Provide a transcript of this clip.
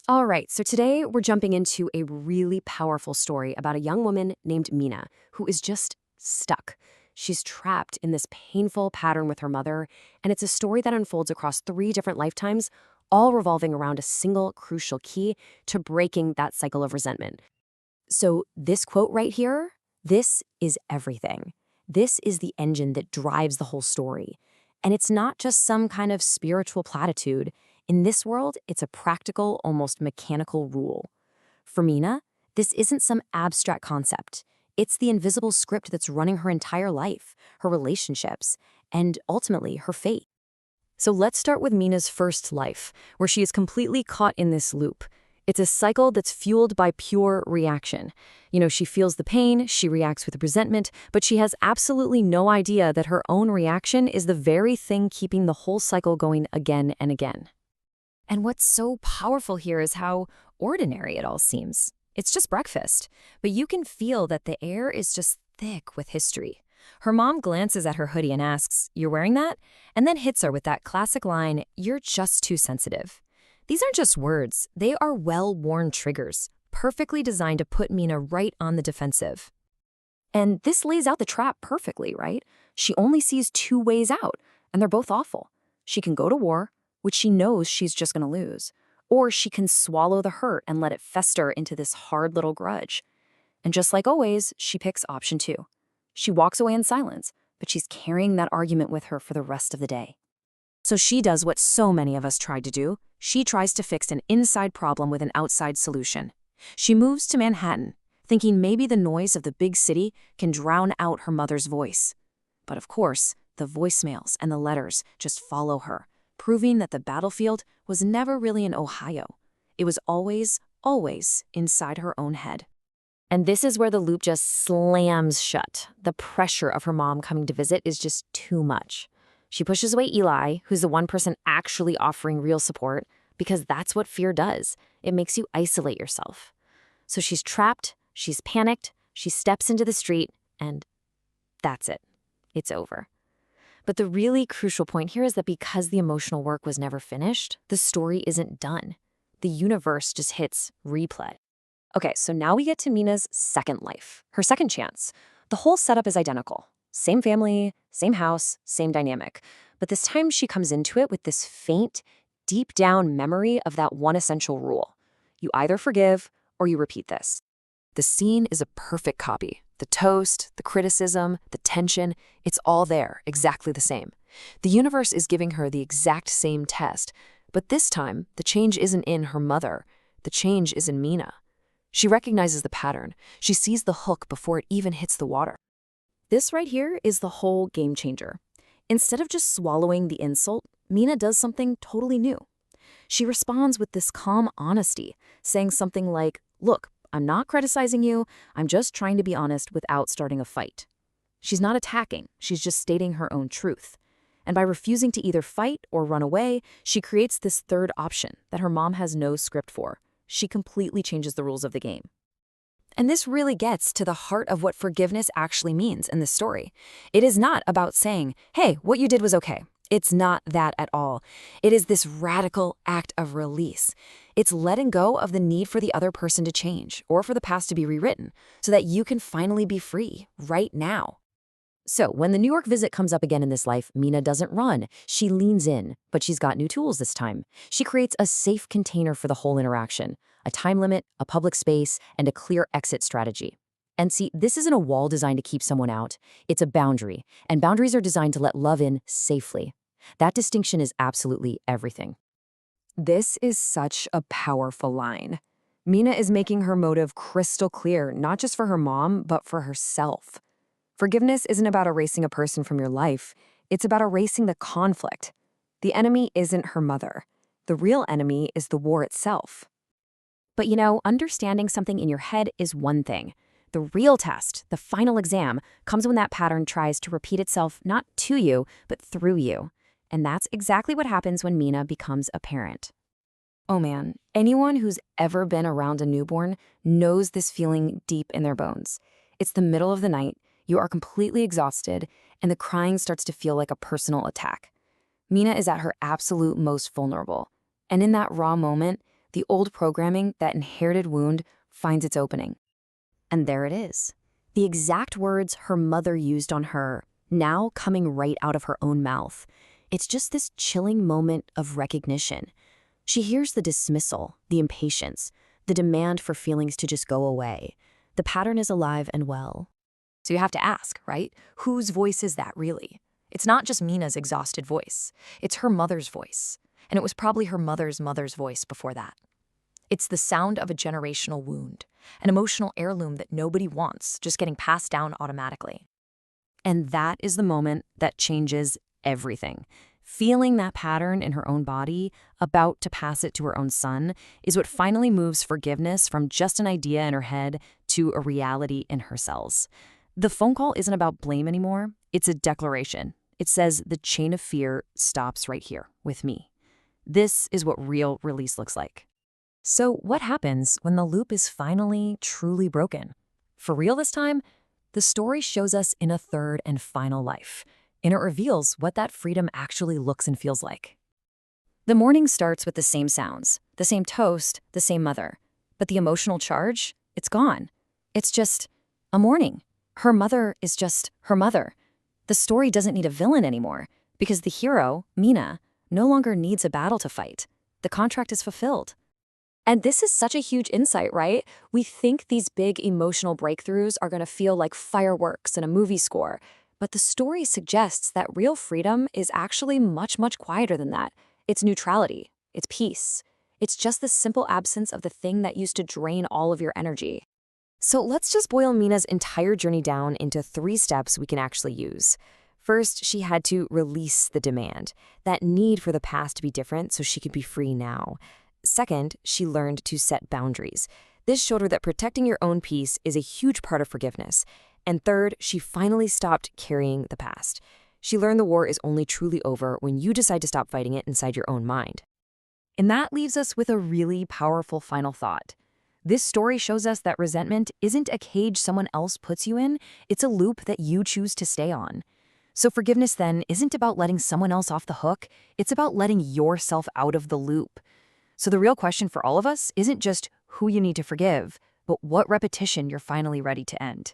All right, so today we're jumping into a really powerful story about a young woman named Mina who is just stuck. She's trapped in this painful pattern with her mother, and it's a story that unfolds across three different lifetimes, all revolving around a single crucial key to breaking that cycle of resentment. So, this quote right here, this is everything. This is the engine that drives the whole story. And it's not just some kind of spiritual platitude. In this world, it's a practical, almost mechanical rule. For Mina, this isn't some abstract concept. It's the invisible script that's running her entire life, her relationships, and ultimately her fate. So let's start with Mina's first life, where she is completely caught in this loop. It's a cycle that's fueled by pure reaction. She feels the pain, she reacts with resentment, but she has absolutely no idea that her own reaction is the very thing keeping the whole cycle going again and again. And what's so powerful here is how ordinary it all seems. It's just breakfast, but you can feel that the air is just thick with history. Her mom glances at her hoodie and asks, "You're wearing that?" And then hits her with that classic line, "You're just too sensitive." These aren't just words, they are well-worn triggers, perfectly designed to put Mina right on the defensive. And this lays out the trap perfectly, right? She only sees two ways out, and they're both awful. She can go to war, which she knows she's just going to lose, or she can swallow the hurt and let it fester into this hard little grudge. And just like always, she picks option two. She walks away in silence, but she's carrying that argument with her for the rest of the day. So she does what so many of us tried to do. She tries to fix an inside problem with an outside solution. She moves to Manhattan, thinking maybe the noise of the big city can drown out her mother's voice. But of course, the voicemails and the letters just follow her, proving that the battlefield was never really in Ohio. It was always, always inside her own head. And this is where the loop just slams shut. The pressure of her mom coming to visit is just too much. She pushes away Eli, who's the one person actually offering real support, because that's what fear does. It makes you isolate yourself. So she's trapped, she's panicked, she steps into the street, and that's it. It's over. But the really crucial point here is that because the emotional work was never finished, the story isn't done. The universe just hits replay. Okay, so now we get to Mina's second life, her second chance. The whole setup is identical. Same family, same house, same dynamic. But this time she comes into it with this faint, deep down memory of that one essential rule. You either forgive or you repeat this. The scene is a perfect copy. The toast, the criticism, the tension, it's all there, exactly the same. The universe is giving her the exact same test, but this time, the change isn't in her mother. The change is in Mina. She recognizes the pattern. She sees the hook before it even hits the water. This right here is the whole game changer. Instead of just swallowing the insult, Mina does something totally new. She responds with this calm honesty, saying something like, "Look, I'm not criticizing you, I'm just trying to be honest without starting a fight." She's not attacking, she's just stating her own truth. And by refusing to either fight or run away, she creates this third option that her mom has no script for. She completely changes the rules of the game. And this really gets to the heart of what forgiveness actually means in this story. It is not about saying, "Hey, what you did was okay." It's not that at all. It is this radical act of release. It's letting go of the need for the other person to change or for the past to be rewritten so that you can finally be free right now. So when the New York visit comes up again in this life, Mina doesn't run. She leans in, but she's got new tools this time. She creates a safe container for the whole interaction, a time limit, a public space, and a clear exit strategy. And see, this isn't a wall designed to keep someone out. It's a boundary, and boundaries are designed to let love in safely. That distinction is absolutely everything. This is such a powerful line. Mina is making her motive crystal clear, not just for her mom, but for herself. Forgiveness isn't about erasing a person from your life. It's about erasing the conflict. The enemy isn't her mother. The real enemy is the war itself. But understanding something in your head is one thing. The real test, the final exam, comes when that pattern tries to repeat itself not to you, but through you. And that's exactly what happens when Mina becomes a parent. Oh man, anyone who's ever been around a newborn knows this feeling deep in their bones. It's the middle of the night, you are completely exhausted, and the crying starts to feel like a personal attack. Mina is at her absolute most vulnerable. And in that raw moment, The old programming, that inherited wound, finds its opening. And there it is. The exact words her mother used on her, now coming right out of her own mouth. It's just this chilling moment of recognition. She hears the dismissal, the impatience, the demand for feelings to just go away. The pattern is alive and well. So you have to ask, right? Whose voice is that really? It's not just Mina's exhausted voice. It's her mother's voice. And it was probably her mother's voice before that. It's the sound of a generational wound, an emotional heirloom that nobody wants, just getting passed down automatically. And that is the moment that changes everything. Feeling that pattern in her own body, about to pass it to her own son, is what finally moves forgiveness from just an idea in her head to a reality in her cells. The phone call isn't about blame anymore. It's a declaration. It says the chain of fear stops right here with me. This is what real release looks like. So what happens when the loop is finally, truly broken? For real this time, the story shows us in a third and final life, and it reveals what that freedom actually looks and feels like. The morning starts with the same sounds, the same toast, the same mother. But the emotional charge, it's gone. It's just a morning. Her mother is just her mother. The story doesn't need a villain anymore, because the hero, Mina, no longer needs a battle to fight. The contract is fulfilled. And this is such a huge insight, right? We think these big emotional breakthroughs are going to feel like fireworks and a movie score. But the story suggests that real freedom is actually much, much quieter than that. It's neutrality. It's peace. It's just the simple absence of the thing that used to drain all of your energy. So let's just boil Mina's entire journey down into 3 steps we can actually use. First, she had to release the demand, that need for the past to be different so she could be free now. Second, she learned to set boundaries. This showed her that protecting your own peace is a huge part of forgiveness. And third, she finally stopped carrying the past. She learned the war is only truly over when you decide to stop fighting it inside your own mind. And that leaves us with a really powerful final thought. This story shows us that resentment isn't a cage someone else puts you in, it's a loop that you choose to stay on. So forgiveness then isn't about letting someone else off the hook, it's about letting yourself out of the loop. So the real question for all of us isn't just who you need to forgive, but what repetition you're finally ready to end.